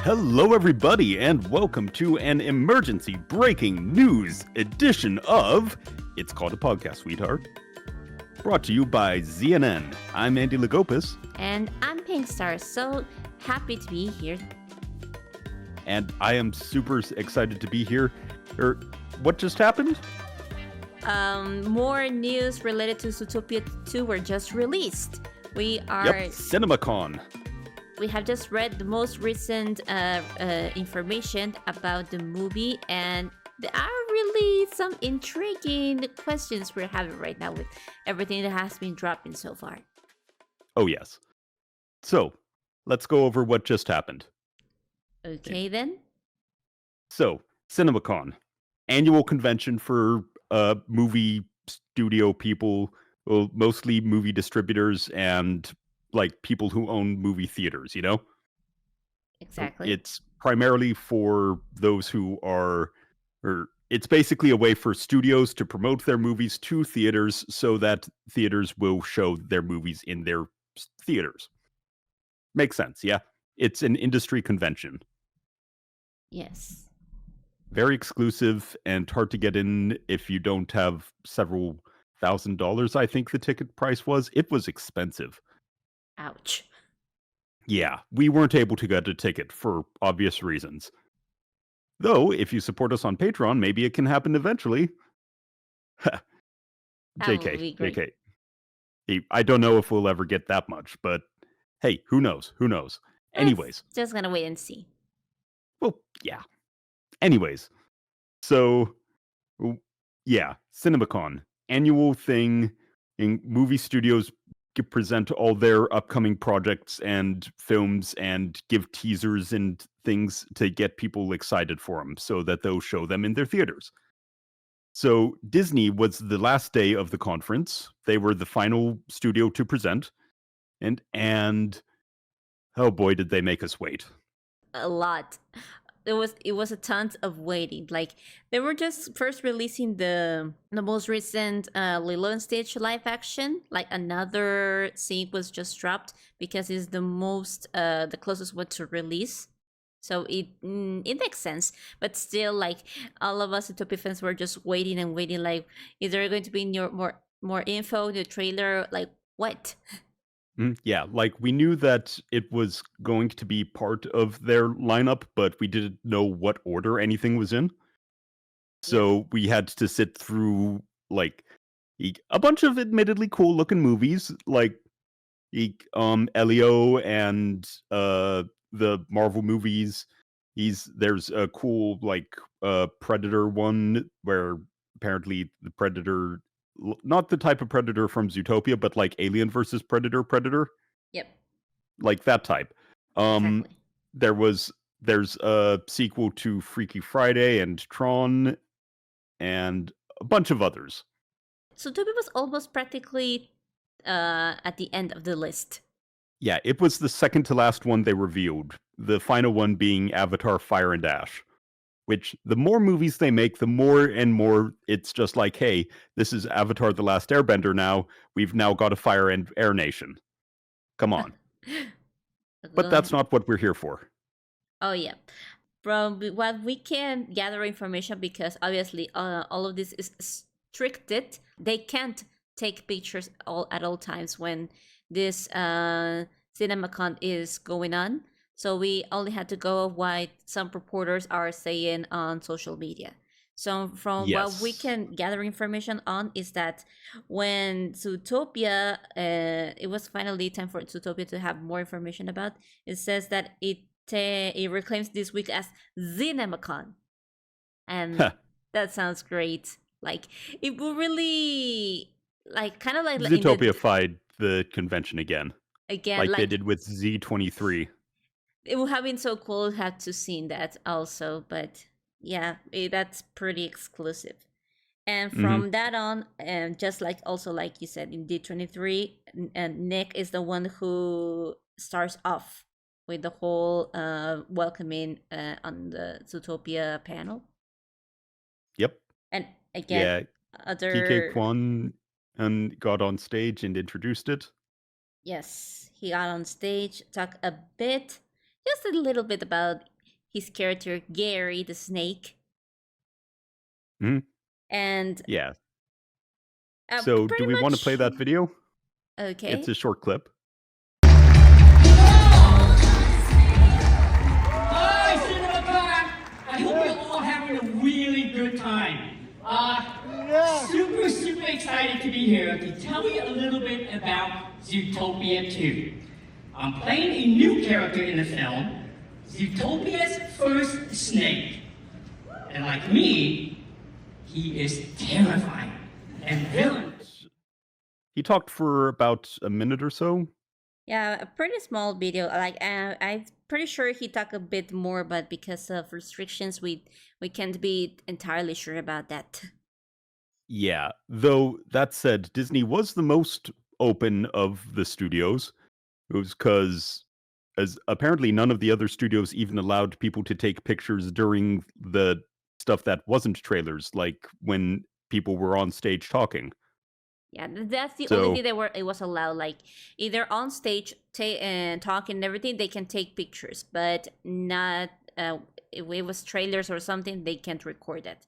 Hello, everybody, and welcome to an emergency breaking news edition of It's Called a Podcast, Sweetheart. Brought to you by ZNN. I'm Andy Lagopus. And I'm PinkStar, so happy to be here. And I am super excited to be here. What just happened? More news related to Zootopia 2 were just released. Cinemacon. We have just read the most recent information about the movie, and there are really some intriguing questions we're having right now with everything that has been dropping so far. Oh, yes. So, let's go over what just happened. Okay, then. So, Cinemacon, annual convention for movie studio people, well, mostly movie distributors and like people who own movie theaters, you know? Exactly. It's primarily for those who are, or it's basically a way for studios to promote their movies to theaters so that theaters will show their movies in their theaters. Makes sense, yeah? It's an industry convention. Yes. Very exclusive and hard to get in if you don't have several $1,000s, I think the ticket price was. It was expensive. Ouch. Yeah, we weren't able to get a ticket for obvious reasons. Though, if you support us on Patreon, maybe it can happen eventually. JK. I don't know if we'll ever get that much, but hey, who knows? Who knows? Anyways. Just gonna wait and see. Well, yeah. Anyways. So, yeah, Cinemacon, annual thing in movie studios present all their upcoming projects and films and give teasers and things to get people excited for them so that they'll show them in their theaters. So Disney was the last day of the conference. They were the final studio to present. And oh boy, did they make us wait. A lot. It was a ton of waiting. Like, they were just first releasing the most recent Lilo and Stitch live action. Like, another scene was just dropped because it's the closest one to release. So it makes sense, but still, like, all of us Zootopia fans were just waiting and waiting. Like, is there going to be more info in the trailer? Like, what? Yeah, like we knew that it was going to be part of their lineup, but we didn't know what order anything was in. So we had to sit through like a bunch of admittedly cool looking movies, like Elio and the Marvel movies. There's a cool like Predator one where apparently the Predator, not the type of Predator from Zootopia, but like Alien versus Predator. Yep. Like that type. Exactly. There's a sequel to Freaky Friday and Tron and a bunch of others. Zootopia was almost practically at the end of the list. Yeah, it was the second to last one they revealed. The final one being Avatar Fire and Ash. Which, the more movies they make, the more and more it's just like, hey, this is Avatar The Last Airbender now. We've now got a Fire and Air Nation. Come on. But that's not what we're here for. Oh, yeah. From what we can gather information, because obviously all of this is restricted, they can't take pictures at all times when this Cinemacon is going on. So we only had to go of what some reporters are saying on social media. So from what we can gather information on is that when Zootopia, it was finally time for Zootopia to have more information about, it says that it reclaims this week as Cinemacon. And that sounds great. Like, it will really, like, kind of like Zootopia-fied the convention again. Like they did with Z23. It would have been so cool to have to seen that also, but yeah, that's pretty exclusive. And from that on, and just like also like you said in D23, and Nick is the one who starts off with the whole welcoming on the Zootopia panel. Yep. And again, other PK Kwan got on stage and introduced it. Yes, he got on stage, talked a bit, just a little bit about his character Gary the snake. Mhm. And Yeah. So, do pretty we want to play much that video? It's okay. a short clip. Hi, Cinemacon! I hope you're all having a really good time. Super excited to be here to tell you a little bit about Zootopia 2. I'm playing a new character in the film, Zootopia's first snake. And like me, he is terrifying and villainous. He talked for about a minute or so. Yeah, a pretty small video. Like I'm pretty sure he talked a bit more, but because of restrictions, we can't be entirely sure about that. Yeah. Though that said, Disney was the most open of the studios. It was because, as apparently none of the other studios even allowed people to take pictures during the stuff that wasn't trailers, like when people were on stage talking. Yeah, that's the only So, thing it was allowed. Like either on stage and talking and everything, they can take pictures, but not if it was trailers or something, they can't record it.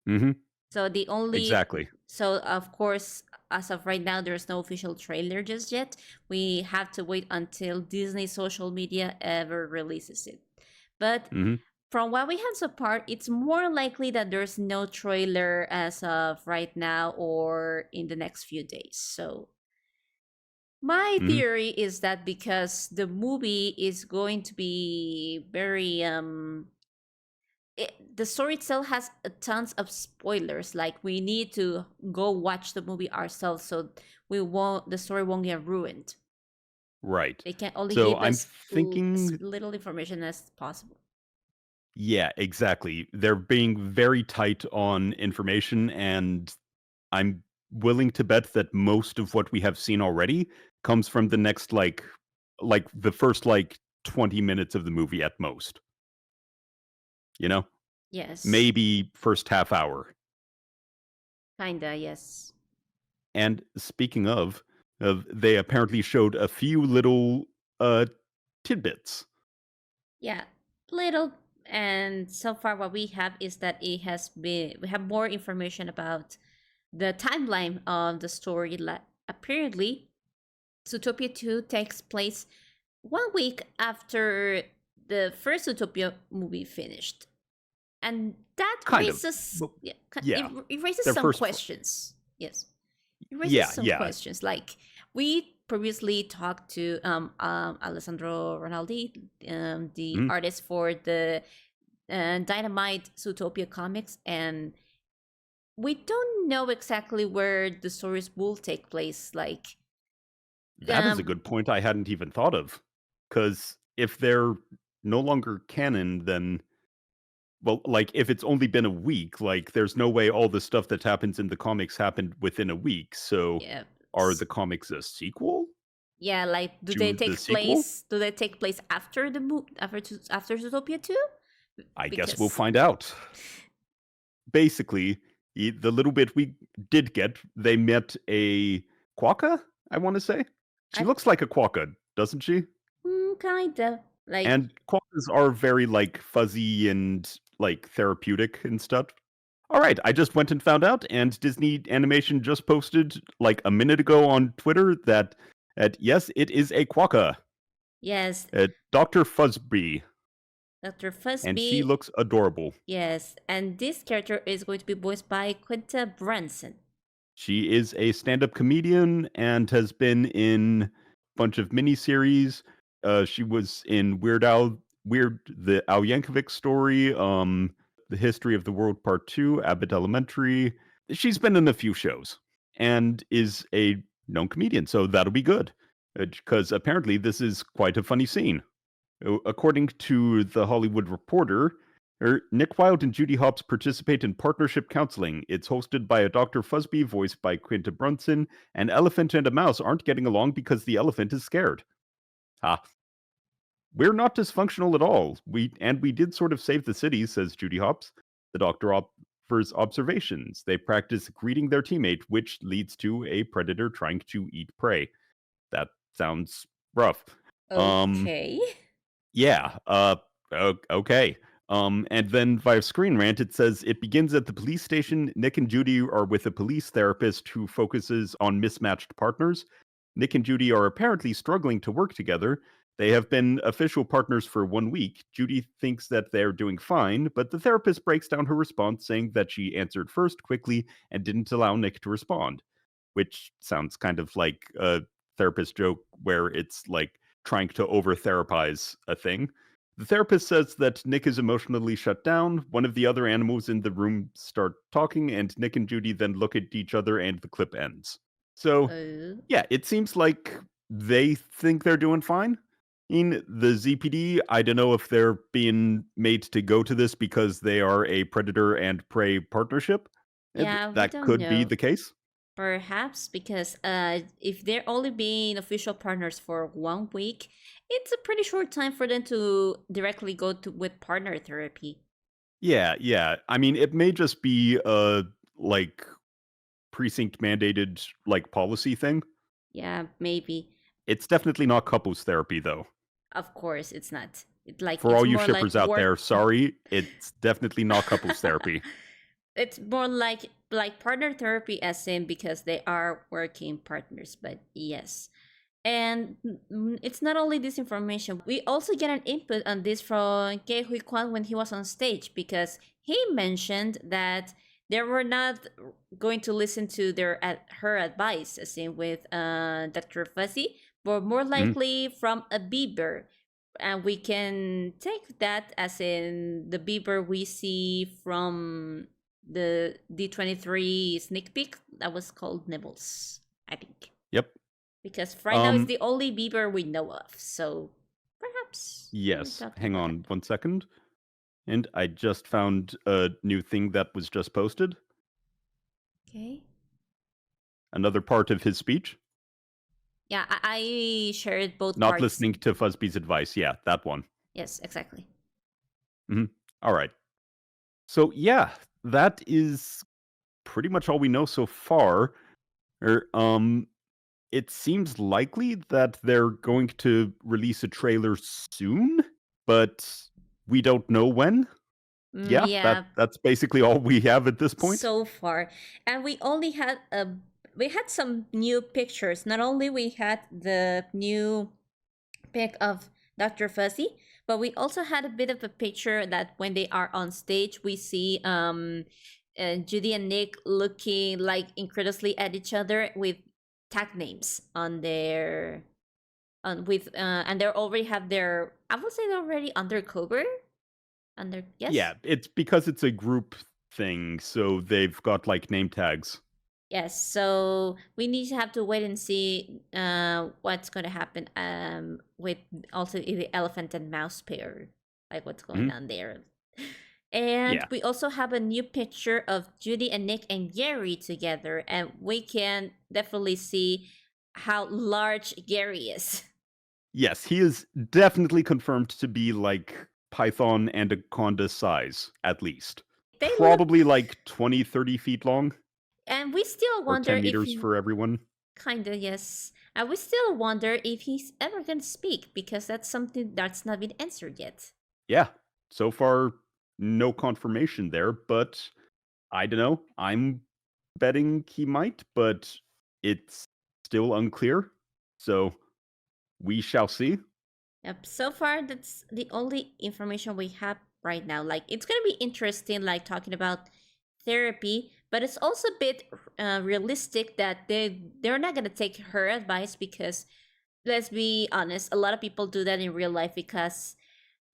mhm, So the only exactly. so of course, as of right now, there's no official trailer just yet. We have to wait until Disney social media ever releases it. But Mhm, from what we have so far, it's more likely that there's no trailer as of right now or in the next few days. So my mhm, theory is that because the movie is going to be very the story itself has tons of spoilers. Like we need to go watch the movie ourselves, so the story won't get ruined. right. They can only So give I'm us as thinking, little information as possible. yeah, exactly. They're being very tight on information, and I'm willing to bet that most of what we have seen already comes from the next like the first 20 minutes of the movie at most. You know? Yes, Maybe first half hour. kinda. Yes. And speaking of they apparently showed a few little uh tidbits. Yeah, little. And so far, what we have is that we have more information about the timeline of the story. Apparently, Zootopia 2 takes place 1 week after the first Zootopia movie finished. And that Kind of. raises, Well, yeah, yeah. it raises Their some first questions. Yes, it raises yeah, some yeah. questions. Like we previously talked to Alessandro Ronaldi, the Mhm. artist for the Dynamite Zootopia comics, and we don't know exactly where the stories will take place. Like, That is a um, good point I hadn't even thought of. Cuz if they're no longer canon, then well, like if it's only been a week, like there's no way all the stuff that happens in the comics happened within a week. So yeah, are the comics a sequel yeah. Like, to the sequel? Do they take place after the after Zootopia 2? I guess we'll Because find out. Basically, the little bit we did get, they met a quokka, I want to say. She I looks like a quokka, doesn't she? kind of like And quokkas are very like fuzzy and like therapeutic and stuff. All right, I just went and found out, and Disney Animation just posted like a minute ago on Twitter that yes, it is a quokka, yes, Dr. Fuzzbee, Dr. and she Fuzzbee. looks adorable. Yes, and this character is going to be voiced by Quinta Brunson. She is a stand-up comedian and has been in a bunch of miniseries. She was in the Al Yankovic story, The History of the World Part 2, Abbott Elementary. She's been in a few shows and is a known comedian, so that'll be good. Because apparently this is quite a funny scene. According to The Hollywood Reporter, Nick Wilde and Judy Hopps participate in partnership counseling. It's hosted by a Dr. Fuzzbee, voiced by Quinta Brunson. An elephant and a mouse aren't getting along because the elephant is scared. Ah, we're not dysfunctional at all. We did sort of save the city, says Judy Hopps. The doctor offers observations. They practice greeting their teammate, which leads to a predator trying to eat prey. That sounds rough. Um, Okay. yeah. Okay. And then via Screen Rant, it says it begins at the police station. Nick and Judy are with a police therapist who focuses on mismatched partners. Nick and Judy are apparently struggling to work together. They have been official partners for 1 week. Judy thinks that they're doing fine, but the therapist breaks down her response, saying that she answered first quickly and didn't allow Nick to respond, which sounds kind of like a therapist joke where it's like trying to over therapize a thing. The therapist says that Nick is emotionally shut down. One of the other animals in the room start talking, and Nick and Judy then look at each other, and the clip ends. So, Oh. yeah, it seems like they think they're doing fine. In the ZPD, I don't know if they're being made to go to this because they are a predator and prey partnership. Yeah, we That don't could be know. the case. Perhaps because if they're only being official partners for 1 week, it's a pretty short time for them to directly go to with partner therapy. Yeah. I mean, it may just be a like precinct mandated like policy thing. Yeah, maybe. It's definitely not couples therapy though. Of course, it's not. For It's all you more like shippers out work. there, sorry, it's definitely not couples therapy. It's more like partner therapy, as in because they are working partners. But yes. And it's not only this information. We also get an input on this from Ke Hui Kwan when he was on stage, because he mentioned that they were not going to listen to her advice, as in with Dr. Fuzzy, but more Mhm. likely from a Bieber. And we can take that as in the Bieber we see from the D23 sneak peek that was called Nibbles, I think. Yep. Because right now it's Um the only Bieber we know of, so perhaps we're yes, talking hang about on that. 1 second. And I just found a new thing that was just posted. Okay. Another part of his speech. Yeah, I shared both Not parts. listening to Fuzzbee's advice. Yeah, that one. Yes, exactly. All right. So yeah, that is pretty much all we know so far. Er, it seems likely that they're going to release a trailer soon, but we don't know when. Yeah, Yeah, that's basically all we have at this point. so far. And we had some new pictures. Not only we had the new pic of Dr. Fuzzy, but we also had a bit of a picture that when they are on stage, we see Judy and Nick looking like incredulously at each other with tag names on their on with and they already have their, I would say they're already undercover. Yes. Yeah, it's because it's a group thing, so they've got like name tags. Yes, so we need to have to wait and see what's going to happen with also the elephant and mouse pair, like what's going Mhm. on there. And Yeah. we also have a new picture of Judy and Nick and Gary together, and we can definitely see how large Gary is. Yes, he is definitely confirmed to be like Python anaconda size, at least. They look, Probably like 20, 30 feet long, and we still or wonder 10 if meters he, for everyone. kinda, yes. And we still wonder if he's ever gonna speak, because that's something that's not been answered yet. Yeah, so far, no confirmation there, but I don't know. I'm betting he might, but it's still unclear. So we shall see. Yep. So far, that's the only information we have right now. Like, it's gonna be interesting, like talking about therapy, but it's also a bit realistic that they're not gonna take her advice, because let's be honest, a lot of people do that in real life, because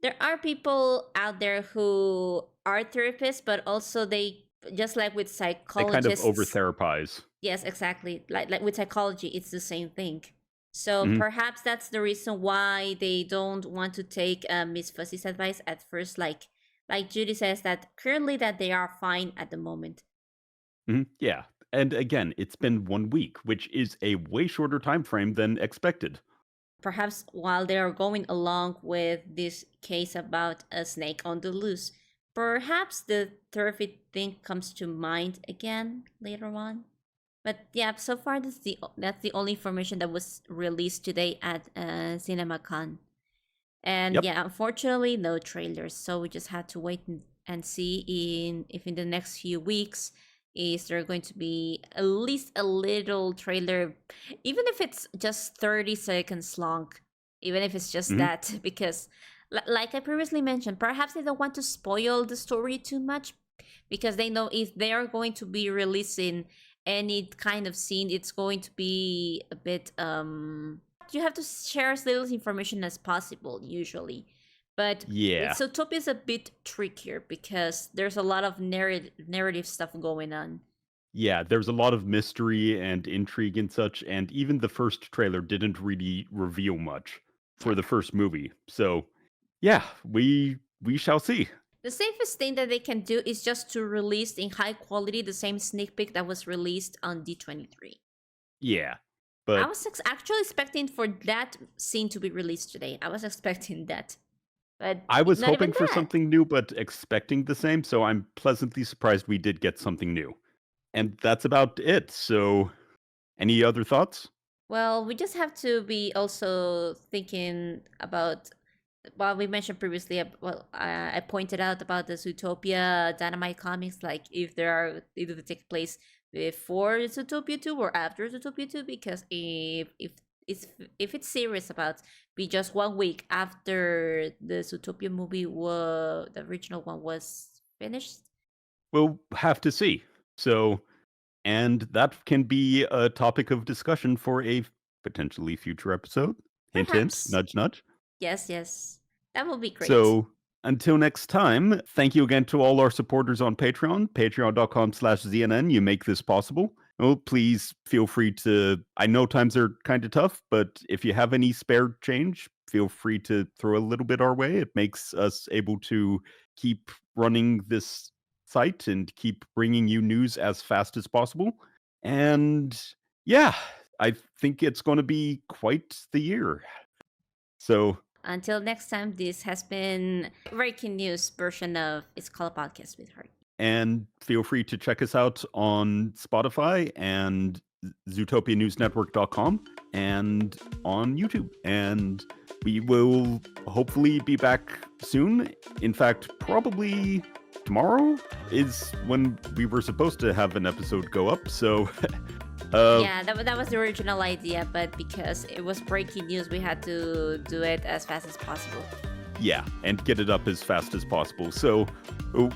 there are people out there who are therapists, but also they, just like with They kind of over psychologists. therapize. Yes, exactly. Like with psychology, it's the same thing. So Mhm. perhaps that's the reason why they don't want to take Miss Fuzzy's advice at first. Like Judy says that currently that they are fine at the moment. Yeah. And again, it's been 1 week, which is a way shorter time frame than expected. Perhaps while they are going along with this case about a snake on the loose, perhaps the therapy thing comes to mind again later on. But yeah, so far that's the only information that was released today at Cinemacon. And Yep. yeah, unfortunately, no trailers. So we just had to wait and see if in the next few weeks is there going to be at least a little trailer, even if it's just 30 seconds long, even if it's just Mhm. that, because like I previously mentioned, perhaps they don't want to spoil the story too much because they know if they are going to be releasing any kind of scene, it's going to be a bit you have to share as little information as possible usually. But Yeah. with Zootopia is a bit trickier because there's a lot of narrative stuff going on. Yeah, there's a lot of mystery and intrigue and such, and even the first trailer didn't really reveal much for Yeah. the first movie. So, yeah, we shall see. The safest thing that they can do is just to release in high quality the same sneak peek that was released on D23. Yeah. I But was actually expecting for that scene to be released today. I was expecting that. But I was not even hoping for that. something new, but expecting the same, so I'm pleasantly surprised we did get something new. And that's about it. So, any other thoughts? Well, we just have to be also thinking about what we mentioned previously. I pointed out about the Zootopia Dynamite comics, like if there are either they take place before Zootopia 2 or after Zootopia 2, because if it's serious about be just 1 week after the Zootopia movie the original one was finished. We'll have to see. So, and that can be a topic of discussion for a potentially future episode. Hint, hint, Perhaps. nudge, nudge. Yes. That will be great. So until next time, thank you again to all our supporters on Patreon, patreon.com/ZNN. You make this possible. Oh, please feel free to, I know times are kind of tough, but if you have any spare change, feel free to throw a little bit our way. It makes us able to keep running this site and keep bringing you news as fast as possible. And yeah, I think it's going to be quite the year. So Until next time, this has been breaking news version of It's Called a Podcast with Heart. and feel free to check us out on Spotify and ZootopiaNewsNetwork.com and on YouTube. And we will hopefully be back soon. In fact, probably tomorrow is when we were supposed to have an episode go up. So Yeah, that was the original idea, but because it was breaking news, we had to do it as fast as possible. yeah, and get it up as fast as possible. So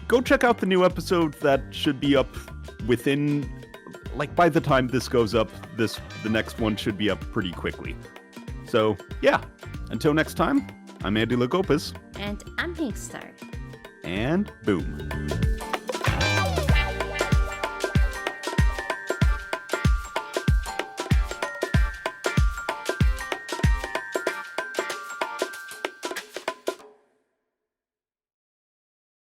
go check out the new episode that should be up within, like, by the time this goes up, the next one should be up pretty quickly. So yeah, until next time, I'm Andy Lagopus, And I'm PinkStar. and boom.